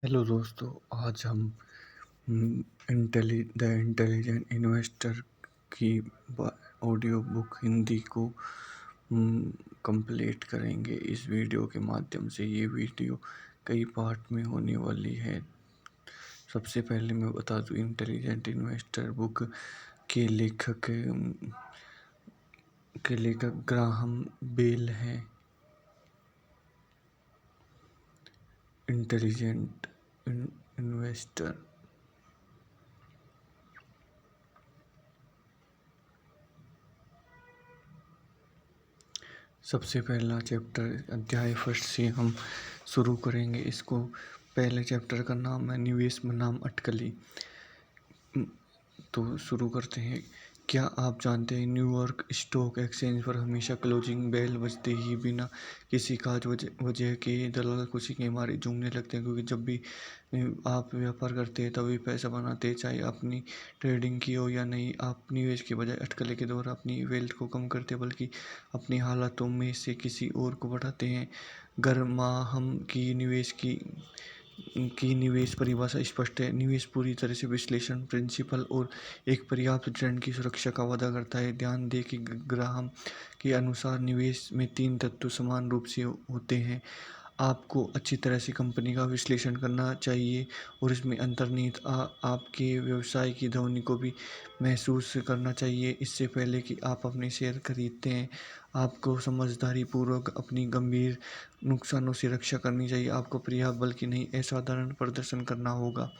Hello दोस्तों, आज हम द इंटेलिजेंट इन्वेस्टर की ऑडियो बुक हिंदी को कंप्लीट करेंगे इस वीडियो के माध्यम से। ये वीडियो कई पार्ट में होने वाली है। सबसे पहले मैं बता दूं, इंटेलिजेंट इन्वेस्टर बुक के लेखक ग्राहम बेल हैं। इंटेलिजेंट इन्वेस्टर सबसे पहला चैप्टर अध्याय फर्स्ट से हम शुरू करेंगे। इसको पहले चैप्टर का नाम है निवेश बनाम अटकलें। तो शुरू करते हैं। क्या आप जानते हैं न्यूयॉर्क स्टॉक एक्सचेंज पर हमेशा क्लोजिंग बेल बजते ही बिना किसी खास वजह के दलाल खुशी के मारे झूमने लगते हैं, क्योंकि जब भी आप व्यापार करते हैं तभी पैसा बनाते हैं, चाहे अपनी ट्रेडिंग की हो या नहीं। आप निवेश के बजाय अटकलें के द्वारा अपनी वेल्थ को कम करते बल्कि अपनी हालातों में से किसी और को बढ़ाते हैं। गरमाहम की निवेश परिभाषा स्पष्ट है। निवेश पूरी तरह से विश्लेषण, प्रिंसिपल और एक पर्याप्त रिटर्न की सुरक्षा का वादा करता है। ध्यान दें कि ग्राहम के अनुसार निवेश में तीन तत्व समान रूप से होते हैं। आपको अच्छी तरह से कंपनी का विश्लेषण करना चाहिए और इसमें अंतर्निहित आपके व्यवसाय की ध्वनि को भी महसूस करना चाहिए। इससे पहले कि आप अपने शेयर खरीदते हैं, आपको समझदारी पूर्वक अपनी गंभीर नुकसानों से रक्षा करनी चाहिए। आपको पर्याप्त बल्कि नहीं असाधारण प्रदर्शन करना होगा।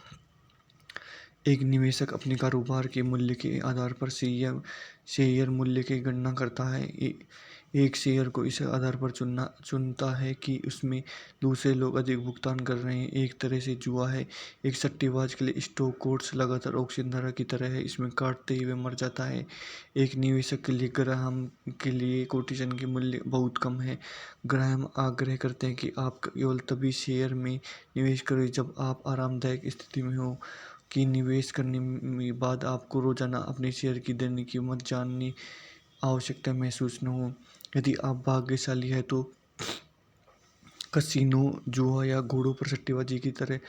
एक निवेशक अपने कारोबार के मूल्य के आधार पर शेयर मूल्य की गणना करता है। एक शेयर को इस आधार पर चुनता है कि उसमें दूसरे लोग अधिक भुगतान कर रहे हैं। एक तरह से जुआ है। एक सट्टेबाज के लिए स्टॉक कोर्स लगातार ऑक्सीजन धारा की तरह है, इसमें काटते ही वह मर जाता है। एक निवेशक के लिए ग्राहम के लिए कोटेशन के मूल्य बहुत कम है। ग्राहम आग्रह करते हैं कि आप केवल तभी शेयर में निवेश करें जब आप आरामदायक स्थिति में हो कि निवेश करने में बाद आपको रोजाना अपने शेयर की दैनिक कीमत जानने आवश्यकता महसूस न हो। यदि आप भाग्यशाली हैं तो कसिनो, जुआ या घोड़ों पर सट्टेबाजी की तरह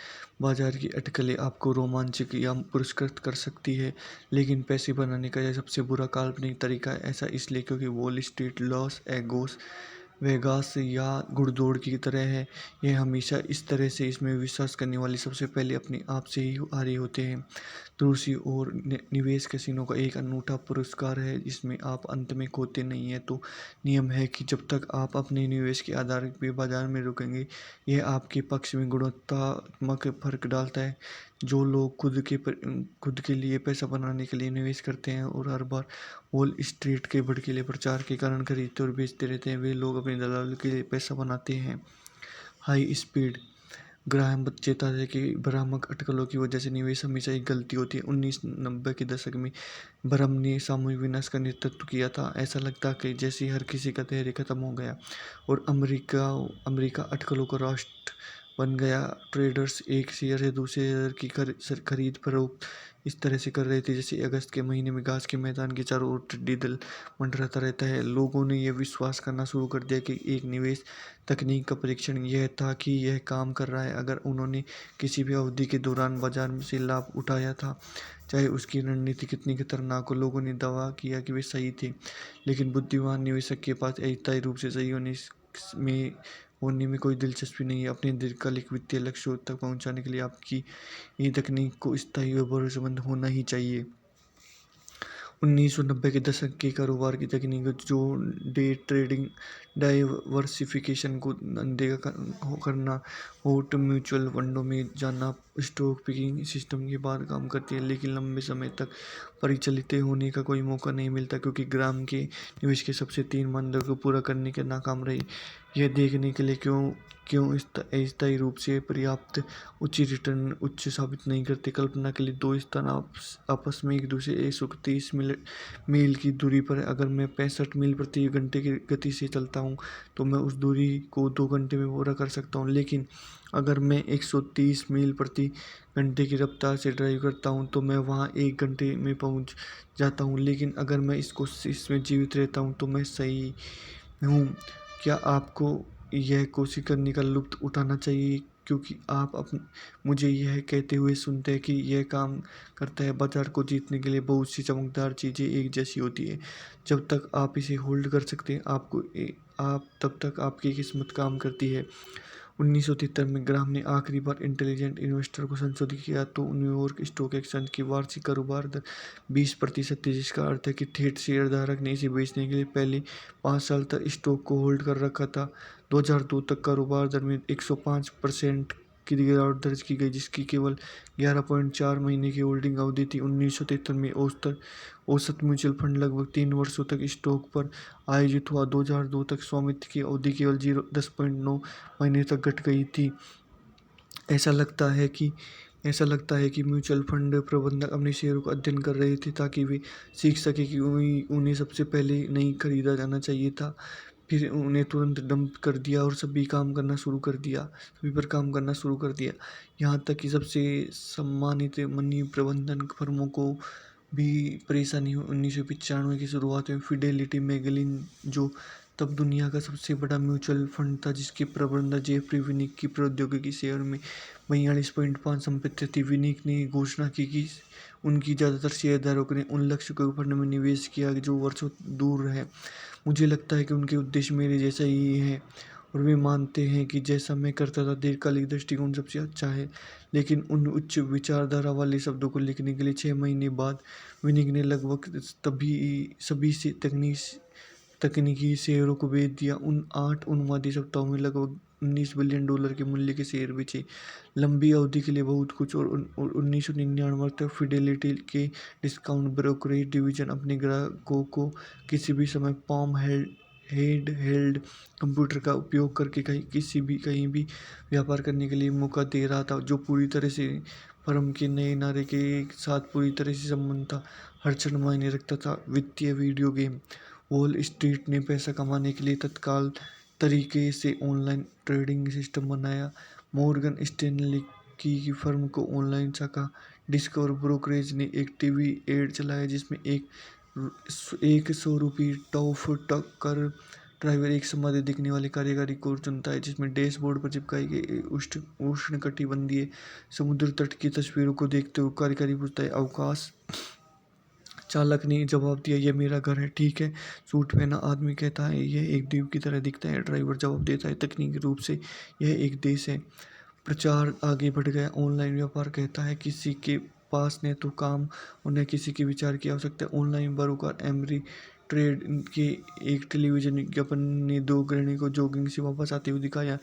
बाजार की अटकलें आपको रोमांचक या पुरस्कृत कर सकती है, लेकिन पैसे बनाने का यह सबसे बुरा काल्पनिक तरीका है। ऐसा इसलिए क्योंकि वॉल स्ट्रीट, लॉस एगोस वेगास या घुड़दौड़ की तरह है। यह हमेशा इस तरह से इसमें विश्वास करने वाले सबसे पहले अपने आप से ही हारे होते हैं। दूसरी ओर निवेश कैसीनो का एक अनूठा पुरस्कार है जिसमें आप अंत में खोते नहीं हैं। तो नियम है कि जब तक आप अपने निवेश के आधार पे बाजार में रुकेंगे, यह आपके पक्ष में गुणात्मक फर्क डालता है। जो लोग खुद के लिए पैसा बनाने के लिए निवेश करते हैं और हर बार वॉल स्ट्रीट के भड़कीले प्रचार के कारण खरीदते और बेचते रहते हैं, वे लोग अपने दलाल के लिए पैसा बनाते हैं। हाई स्पीड ग्राहम चेताते हैं कि भ्रामक अटकलों की वजह से निवेश हमेशा एक गलती होती है। 1990 के दशक में भ्रम ने सामूहिक विनाश का नेतृत्व किया था। ऐसा लगता कि जैसे हर किसी का धैर्य खत्म हो गया और अमेरिका अटकलों का राष्ट्र बन गया। ट्रेडर्स एक शेयर से दूसरे शेयर की खरीद फरोख्त इस तरह से कर रहे थे जैसे अगस्त के महीने में घास के मैदान के चारों ओर टिड्डी दल मंडराता रहता है। लोगों ने यह विश्वास करना शुरू कर दिया कि एक निवेश तकनीक का परीक्षण यह था कि यह काम कर रहा है। अगर उन्होंने किसी भी अवधि के दौरान बाजार से लाभ उठाया था, चाहे उसकी रणनीति कितनी खतरनाक हो, लोगों ने दावा किया कि वे सही थे। लेकिन बुद्धिमान निवेशक के पास अस्थायी रूप से सही होने में कोई दिलचस्पी नहीं है। अपने दीर्घकालिक वित्तीय लक्ष्यों तक पहुंचने के लिए आपकी ये तकनीक को स्थायी और भरोसेमंद होना ही चाहिए। 1990 के दशक के कारोबार की तकनीक जो डे ट्रेडिंग, डाइवर्सिफिकेशन को अनदेखा करना, हॉट म्यूचुअल फंडों में जाना, स्टॉक पिकिंग सिस्टम के बाद काम करती है, लेकिन लंबे समय तक परिचालित होने का कोई मौका नहीं मिलता क्योंकि ग्राम के निवेश के सबसे तीन मानदंड को पूरा करने के नाकाम रहे। यह देखने के लिए क्यों क्यों अस्थायी रूप से पर्याप्त उच्च रिटर्न उच्च साबित नहीं करते। कल्पना के लिए दो स्थान आपस में एक दूसरे 130 मील की दूरी पर है। अगर मैं 65 मील प्रति घंटे की गति से चलता हूँ तो मैं उस दूरी को 2 घंटे में पूरा कर सकता हूँ, लेकिन अगर मैं 130 मील प्रति घंटे की रफ्तार से ड्राइव करता हूँ तो मैं वहाँ 1 घंटे में पहुँच जाता हूँ। लेकिन अगर मैं इसमें जीवित रहता हूँ तो मैं सही हूँ। क्या आपको यह कोशिश करने का लुत्फ उठाना चाहिए क्योंकि आप मुझे यह कहते हुए सुनते हैं कि यह काम करता है। बाजार को जीतने के लिए बहुत सी चमकदार चीज़ें एक जैसी होती है। जब तक आप इसे होल्ड कर सकते हैं आप तब तक आपकी किस्मत काम करती है। 1973 में ग्राम ने आखिरी बार इंटेलिजेंट इन्वेस्टर को संशोधित किया तो न्यूयॉर्क स्टॉक एक्सचेंज की वार्षिक कारोबार दर 20% थी, जिसका अर्थ है कि ठेठ शेयरधारक ने इसे बेचने के लिए पहले 5 साल तक स्टॉक को होल्ड कर रखा था। 2002 तक कारोबार दर में 105% की गिरावट दर्ज की गई, जिसकी केवल 11.4 महीने की होल्डिंग अवधि थी। 1973 में औसत म्यूचुअल फंड लगभग 3 वर्षों तक स्टॉक पर आयोजित हुआ। 2002 तक स्वामित्व की अवधि केवल 10.9 महीने तक घट गई थी। ऐसा लगता है कि म्यूचुअल फंड प्रबंधक अपने शेयरों का अध्ययन कर रहे थे ताकि वे सीख सके कि उन्हें सबसे पहले नहीं खरीदा जाना चाहिए था, फिर उन्हें तुरंत डंप कर दिया और सभी पर काम करना शुरू कर दिया। यहाँ तक कि सबसे सम्मानित मनी प्रबंधन फर्मों को भी परेशानी हुई। 1995 की शुरुआत में फिडेलिटी मैगजीन, जो तब दुनिया का सबसे बड़ा म्यूचुअल फंड था, जिसके प्रबंधक जेफरी विनिक की प्रौद्योगिकी शेयर में 42.5 संपत्ति थी। विनिक ने घोषणा की कि उनकी ज़्यादातर शेयरधारकों ने उन लक्ष्य को फंड में निवेश किया जो वर्षों दूर है। मुझे लगता है कि उनके उद्देश्य मेरे जैसा ही है और वे मानते हैं कि जैसा मैं करता था दीर्घकालिक दृष्टिकोण सबसे अच्छा है। लेकिन उन उच्च विचारधारा वाले शब्दों को लिखने के लिए 6 महीने बाद विनिक ने लगभग सभी से तकनीकी शेयरों को बेच दिया। उन 8 उन्मादी सप्ताहों में लगभग $19 बिलियन के मूल्य के शेयर बेचे। लंबी अवधि के लिए बहुत कुछ। और 1999 तक फिडेलिटी के डिस्काउंट ब्रोकरेज डिवीजन अपने ग्राहकों को किसी भी समय पाम हेल्ड कंप्यूटर का उपयोग करके कहीं भी व्यापार करने के लिए मौका दे रहा था, जो पूरी तरह से फर्म के नए नारे के साथ पूरी तरह से संबंध था। हर क्षण मायने रखता था। वित्तीय वीडियो गेम। वॉल स्ट्रीट ने पैसा कमाने के लिए तत्काल तरीके से ऑनलाइन ट्रेडिंग सिस्टम बनाया। मॉर्गन स्टैनली की फर्म को ऑनलाइन शाखा डिस्कवर ब्रोकरेज ने एक टीवी एड चलाया जिसमें एक 100 रुपये टॉप कर ड्राइवर एक समाधि दिखने वाले कार्यकारी कोर चुनता है, जिसमें डैशबोर्ड पर चिपकाई गई उष्णकटिबंधीय समुद्र तट की तस्वीरों को देखते हुए कार्यकारी पूछता है, अवकाश चालक ने जवाब दिया, यह मेरा घर है। ठीक है। सूट पहना आदमी कहता है, यह एक द्वीप की तरह दिखता है। ड्राइवर जवाब देता है, तकनीकी रूप से यह एक देश है। प्रचार आगे बढ़ गया। ऑनलाइन व्यापार कहता है, किसी के पास न तो काम और न किसी के विचार की आवश्यकता है। ऑनलाइन बरोकार एमरी ट्रेड के एक टेलीविजन विज्ञापन ने 2 गृहिणी को जॉगिंग से वापस आते हुए दिखाया।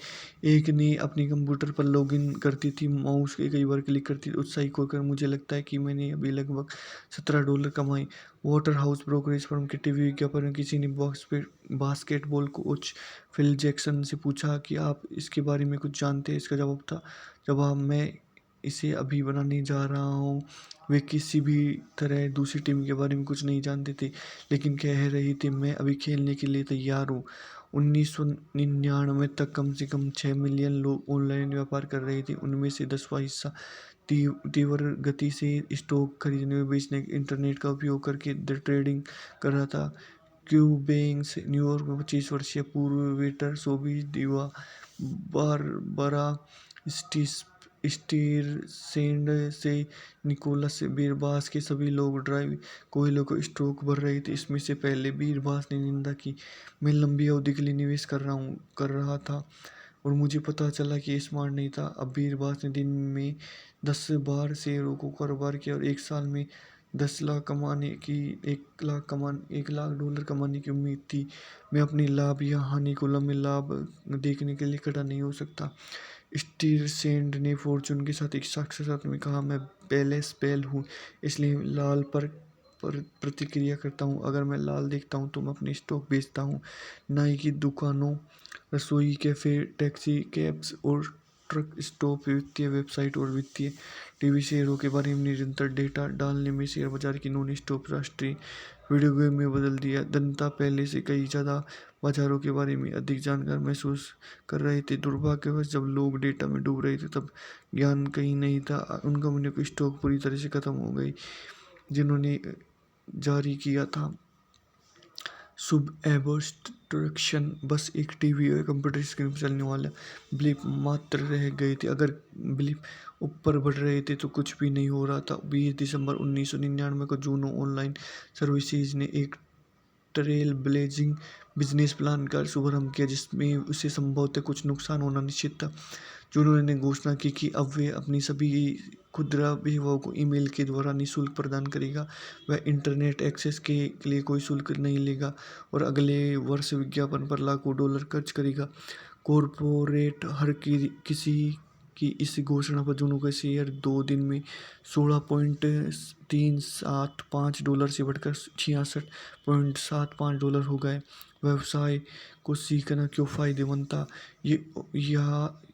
एक ने अपने कंप्यूटर पर लॉगिन करती थी, माउस के कई बार क्लिक करती थी, उत्साहित होकर, मुझे लगता है कि मैंने अभी लगभग $17 कमाए। वॉटर हाउस ब्रोकरेज फर्म के टीवी विज्ञापन में किसी ने बास्केटबॉल कोच फिल जैक्सन से पूछा कि आप इसके बारे में कुछ जानते हैं। इसका जवाब, मैं इसे अभी बनाने जा रहा हूँ। वे किसी भी तरह दूसरी टीम के बारे में कुछ नहीं जानते थे, लेकिन कह रही थी, मैं अभी खेलने के लिए तैयार हूँ। 1999 तक कम से कम 6 मिलियन लोग ऑनलाइन व्यापार कर रहे थे। उनमें से 10वां हिस्सा तीव्र गति से स्टॉक खरीदने व बेचने इंटरनेट का उपयोग करके ट्रेडिंग कर रहा था। क्यूबेंक्स न्यूयॉर्क में 25 वर्षीय पूर्व वेटर शोबिज दीवा बारबरा स्टीरसेंड से निकोलस बीरबास के सभी लोग ड्राइव कोयले को स्टॉक भर रहे थे। इसमें से पहले बीरबास ने निंदा की, मैं लंबी अवधि के लिए निवेश कर रहा था और मुझे पता चला कि ये स्मार्ट नहीं था। अब बीरबास ने दिन में 10 बार शेयरों को कारोबार किया और एक साल में 10 लाख कमाने की 1 लाख डॉलर कमाने की उम्मीद थी। मैं अपने लाभ या हानि को लंबे लाभ देखने के लिए खड़ा नहीं हो सकता। स्टीरसेंड ने फॉर्च्यून के साथ एक साक्षात्कार में कहा, मैं बैलेंस बेल हूँ, इसलिए लाल पर प्रतिक्रिया करता हूँ। अगर मैं लाल देखता हूँ तो मैं अपने स्टॉक बेचता हूँ। नाई की दुकानों, रसोई, कैफे, टैक्सी कैब्स और ट्रक स्टॉप, वित्तीय वेबसाइट और वित्तीय टीवी शेयरों के बारे में निरंतर डेटा डालने में शेयर बाजार की नॉन स्टॉप राष्ट्रीय वीडियो गेम में बदल दिया। जनता पहले से कई ज़्यादा बाजारों के बारे में अधिक जानकार महसूस कर रहे थे। दुर्भाग्यवश जब लोग डेटा में डूब रहे थे तब ज्ञान कहीं नहीं था। उन कंपनियों की स्टॉक पूरी तरह से खत्म हो गई जिन्होंने जारी किया था। शुभ एब्स्ट्रक्शन बस एक टीवी और कंप्यूटर स्क्रीन पर चलने वाला ब्लिप मात्र रह गए थे। अगर ब्लिप ऊपर बढ़ रहे थे तो कुछ भी नहीं हो रहा था। 20 दिसंबर 1999 को जूनो ऑनलाइन सर्विसेज ने एक ट्रेल ब्लेजिंग बिजनेस प्लान का शुभारंभ किया, जिसमें उसे संभवतः कुछ नुकसान होना निश्चित था। जुनून ने घोषणा की कि अब वे अपनी सभी खुदरा सेवाओं को ईमेल के द्वारा निःशुल्क प्रदान करेगा। वह इंटरनेट एक्सेस के लिए कोई शुल्क नहीं लेगा और अगले वर्ष विज्ञापन पर लाखों डॉलर खर्च करेगा। कॉरपोरेट हर किसी की इस घोषणा पर जुनू का शेयर 2 दिन में $16.375 से बढ़कर $66.75 हो गए। व्यवसाय को सीखना क्यों फायदेमंद था? ये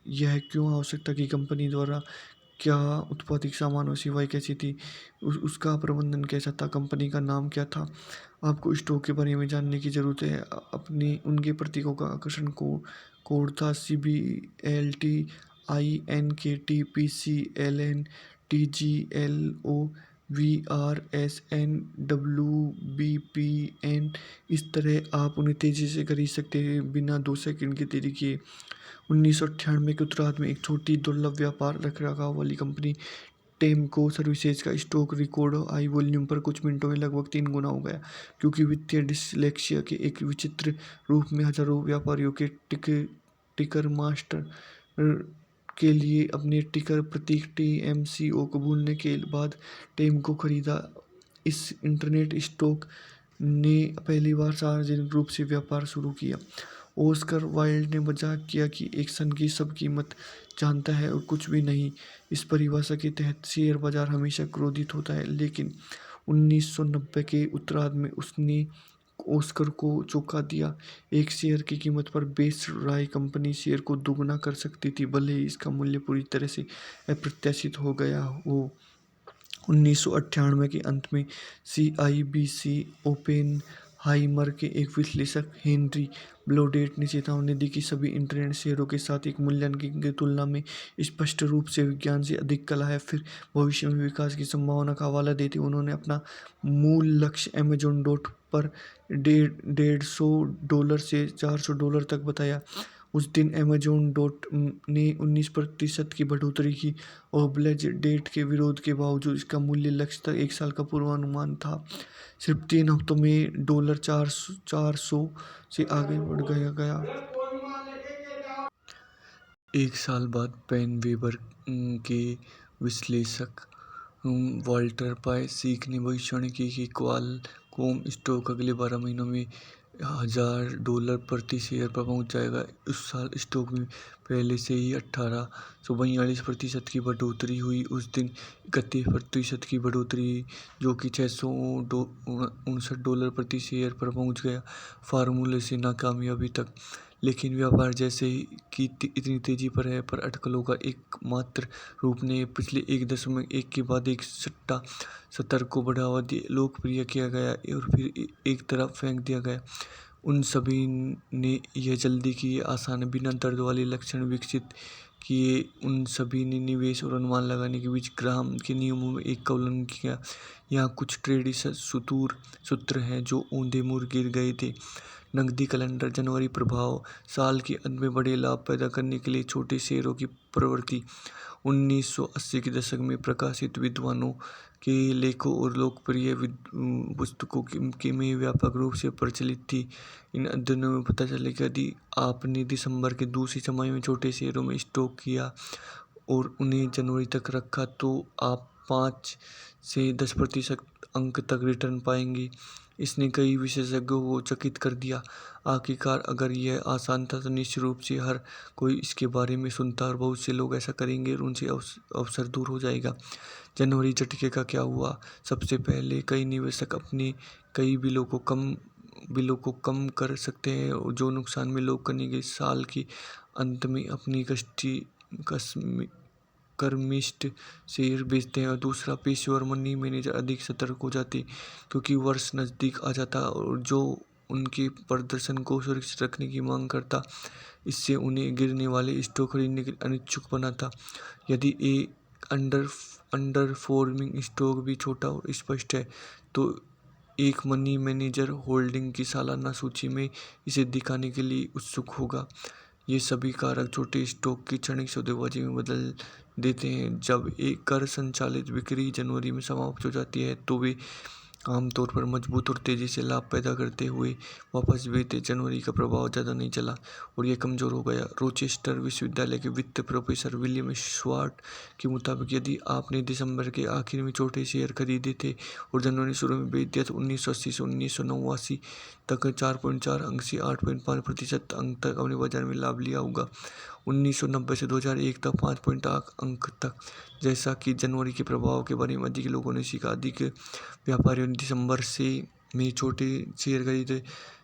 यह क्यों आवश्यक था कि कंपनी द्वारा क्या उत्पादित सामान और सेवाएं कैसी थी, उसका प्रबंधन कैसा था, कंपनी का नाम क्या था। आपको स्टॉक के बारे में जानने की जरूरत है। अपने उनके प्रतीकों का आकर्षण कोड था CBLT, INKT, PCLN, TGLO, VRSN, WBPN। इस तरह आप उन्हें तेजी से खरीद सकते हैं बिना 2 सेकंड के देरी किए। 1998 के उत्तरार्ध में एक छोटी दुर्लभ व्यापार रखरखाव वाली कंपनी टेमको सर्विसेज का स्टॉक रिकॉर्ड हाई वॉल्यूम पर कुछ मिनटों में लगभग 3 गुना हो गया, क्योंकि वित्तीय डिसलेक्सिया के एक विचित्र रूप में हजारों व्यापारियों के टिकर मास्टर के लिए अपने टिकर प्रतीक TMCO को भूलने के बाद टेमको खरीदा। इस इंटरनेट स्टॉक ने पहली बार सार्वजनिक रूप से व्यापार शुरू किया। ऑस्कर वाइल्ड ने मजाक किया कि एक सन की सब कीमत जानता है और कुछ भी नहीं। इस परिभाषा के तहत शेयर बाजार हमेशा क्रोधित होता है, लेकिन 1990 के उत्तरार्ध में उसने ऑस्कर को चौंका दिया। एक शेयर की कीमत पर बेस्ड राय कंपनी शेयर को दोगुना कर सकती थी, भले ही इसका मूल्य पूरी तरह से अप्रत्याशित हो गया हो। 1998 के अंत में CIBC ओपेनहाइमर के एक विश्लेषक हेनरी ब्लोडेट ने चेतावनी दी कि सभी इंटरनेट शेयरों के साथ एक मूल्यांकन की तुलना में स्पष्ट रूप से विज्ञान से अधिक कला है। फिर भविष्य में विकास की संभावना का हवाला देते उन्होंने अपना मूल लक्ष्य अमेजोन डॉट पर $150 से $400 तक बताया। उस दिन अमेजोन डॉट ने 19% की बढ़ोतरी की और ब्लेज डेट के विरोध के बावजूद इसका मूल्य लक्ष्य तक 1 साल का पूर्वानुमान था। सिर्फ 3 हफ्तों में डॉलर 400 से आगे बढ़ गया। 1 साल बाद पेन वेबर के विश्लेषक वाल्टर पायसीक ने भविष्यवाणी की कि क्वालकॉम स्टॉक अगले 12 महीनों में $1000 प्रति शेयर पर पहुंच जाएगा। उस साल स्टॉक में पहले से ही 1842% की बढ़ोतरी हुई। उस दिन 31% की बढ़ोतरी, जो कि $669 प्रति शेयर पर पहुंच गया, फार्मूले से नाकामयाबी तक। लेकिन व्यापार जैसे कि इतनी तेजी पर है, पर अटकलों का एकमात्र रूप ने पिछले 1.1 के बाद एक सट्टा सत्र को बढ़ावा दिया, लोकप्रिय किया गया और फिर एक तरफ फेंक दिया गया। उन सभी ने यह जल्दी की आसान बिना दर्द वाले लक्षण विकसित किए। उन सभी ने निवेश और अनुमान लगाने के बीच ग्राहम के नियमों में एक का उल्लंघन किया। यहाँ कुछ ट्रेडी सूत्र हैं जो औंधे मुड़ गिर गए थे। नकदी कैलेंडर, जनवरी प्रभाव, साल के अंत में बड़े लाभ पैदा करने के लिए छोटे शेयरों की प्रवृत्ति। 1980 के दशक में प्रकाशित विद्वानों के लेखों और लोकप्रिय पुस्तकों में व्यापक रूप से प्रचलित थी। इन अध्ययनों में पता चला कि यदि आपने दिसंबर के दूसरी तिमाही में छोटे शेयरों में स्टॉक किया और उन्हें जनवरी तक रखा, तो आप 5 से 10% अंक तक रिटर्न पाएंगे। इसने कई विशेषज्ञों को चकित कर दिया। आखिरकार अगर यह आसान था तो निश्चित रूप से हर कोई इसके बारे में सुनता और बहुत से लोग ऐसा करेंगे और उनसे अवसर दूर हो जाएगा। जनवरी झटके का क्या हुआ? सबसे पहले कई निवेशक अपने कई बिलों को कम कर सकते हैं जो नुकसान में लोग करेंगे। साल के अंत में अपनी कर्मिष्ठ शेयर बेचते हैं। और दूसरा, पेशेवर मनी मैनेजर अधिक सतर्क हो जाते, क्योंकि वर्ष नज़दीक आ जाता और जो उनके प्रदर्शन को सुरक्षित रखने की मांग करता। इससे उन्हें गिरने वाले स्टॉक खरीदने के लिए अनिच्छुक बनाता। यदि एक अंडरफॉर्मिंग स्टॉक भी छोटा और स्पष्ट है, तो एक मनी मैनेजर होल्डिंग की सालाना सूची में इसे दिखाने के लिए उत्सुक होगा। ये सभी कारक छोटे स्टॉक की क्षणिक सौदेबाजी में बदल देते हैं। जब एक कर संचालित बिक्री जनवरी में समाप्त हो जाती है तो वे आमतौर पर मजबूत और तेजी से लाभ पैदा करते हुए वापस भी थे। जनवरी का प्रभाव ज़्यादा नहीं चला और यह कमज़ोर हो गया। रोचेस्टर विश्वविद्यालय के वित्त प्रोफेसर विलियम स्वार्ट के मुताबिक यदि आपने दिसंबर के आखिर में छोटे शेयर खरीदे थे और जनवरी शुरू में बेच दिया तो 1980 से 1989 तक 4.4 अंक से 8.5% अंक तक अपने बाजार में लाभ लिया होगा। 1990 से 2001 तक 5.8 अंक तक। जैसा कि जनवरी के प्रभाव के बारे में अधिक लोगों ने सीखा, अधिक व्यापारियों ने दिसंबर से में छोटे शेयर खरीदे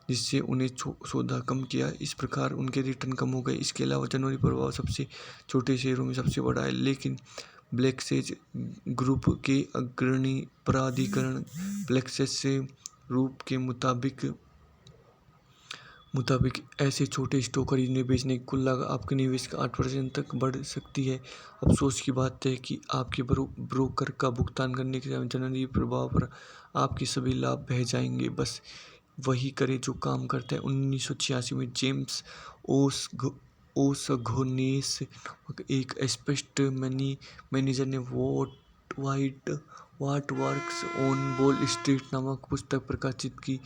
जिससे उन्हें सौदा कम किया। इस प्रकार उनके रिटर्न कम हो गए। इसके अलावा जनवरी प्रभाव सबसे छोटे शेयरों में सबसे बड़ा है, लेकिन ब्लैकसेज ग्रुप के अग्रणी प्राधिकरण ब्लैकसेज ग्रुप के मुताबिक ऐसे छोटे स्टॉक खरीदने बेचने की कुल लागत आपके निवेश का 8% तक बढ़ सकती है। अफसोस की बात है कि आपके ब्रोकर का भुगतान करने के समय जनवरी प्रभाव पर आपके सभी लाभ बह जाएंगे। बस वही करें जो काम करता है। 1986 में जेम्स ओसघोनेस नामक एक स्पष्ट मनी मैनेजर ने what works on wall street नामक पुस्तक प्रकाशित की।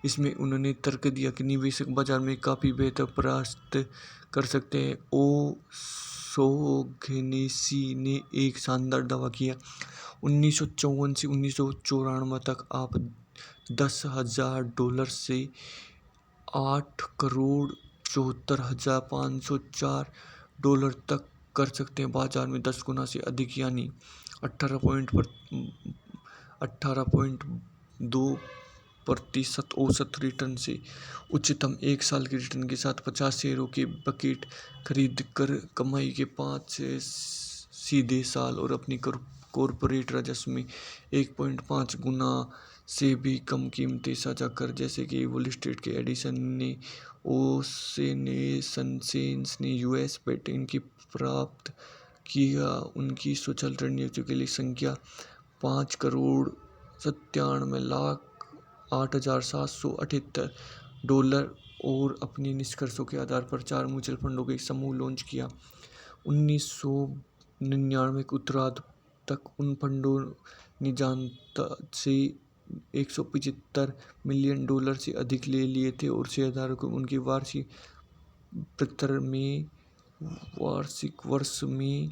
इसमें उन्होंने तर्क दिया कि निवेशक बाजार में काफ़ी बेहतर प्राप्त कर सकते हैं। ओशोगनेसी ने एक शानदार दावा किया। 1954 से 1994 तक आप $10,000 से $8,74,504 तक कर सकते हैं। बाजार में 10 गुना से अधिक यानी 18.2% औसत रिटर्न से। उच्चतम एक साल के रिटर्न के साथ 50 शेयरों के बकेट खरीद कर कमाई के 5 सीधे साल और अपनी कॉर्पोरेट राजस्व में 1.5 गुना से भी कम कीमतें साझा कर। जैसे कि वॉल स्ट्रीट के एडिसन ने ओसेनेसेंस ने यूएस पेटेंट की प्राप्त किया। उनकी स्वचालित रणनीतियों के लिए संख्या $5,97,8,778 और अपने निष्कर्षों के आधार पर 4 म्यूचुअल फंडों के एक समूह लॉन्च किया। 1999 के उत्तरार्ध तक उन फंडों ने जनता से $175 मिलियन से अधिक ले लिए थे और शेयरधारकों को उनके वार्षिक वर्ष में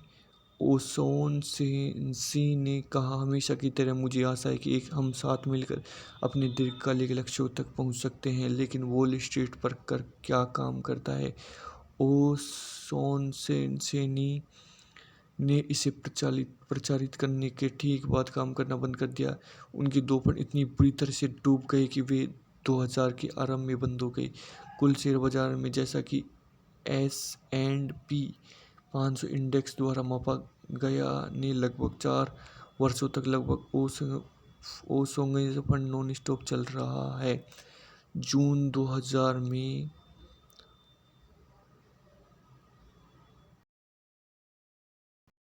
ओशोनसेंसी ने कहा, हमेशा की तरह मुझे आशा है कि हम साथ मिलकर अपने दीर्घकालिक लक्ष्यों तक पहुंच सकते हैं। लेकिन वॉल स्ट्रीट पर क्या काम करता है? ओशोनसेंसी ने इसे प्रचारित करने के ठीक बाद काम करना बंद कर दिया। उनके 2 फंड इतनी बुरी तरह से डूब गए कि वे 2000 के आरंभ में बंद हो गए। कुल शेयर बाजार में, जैसा कि S&P 500 इंडेक्स द्वारा मापा गया, ने लगभग 4 वर्षों तक लगभग ओसोंगे फंड नॉन स्टॉप चल रहा है। जून 2000 में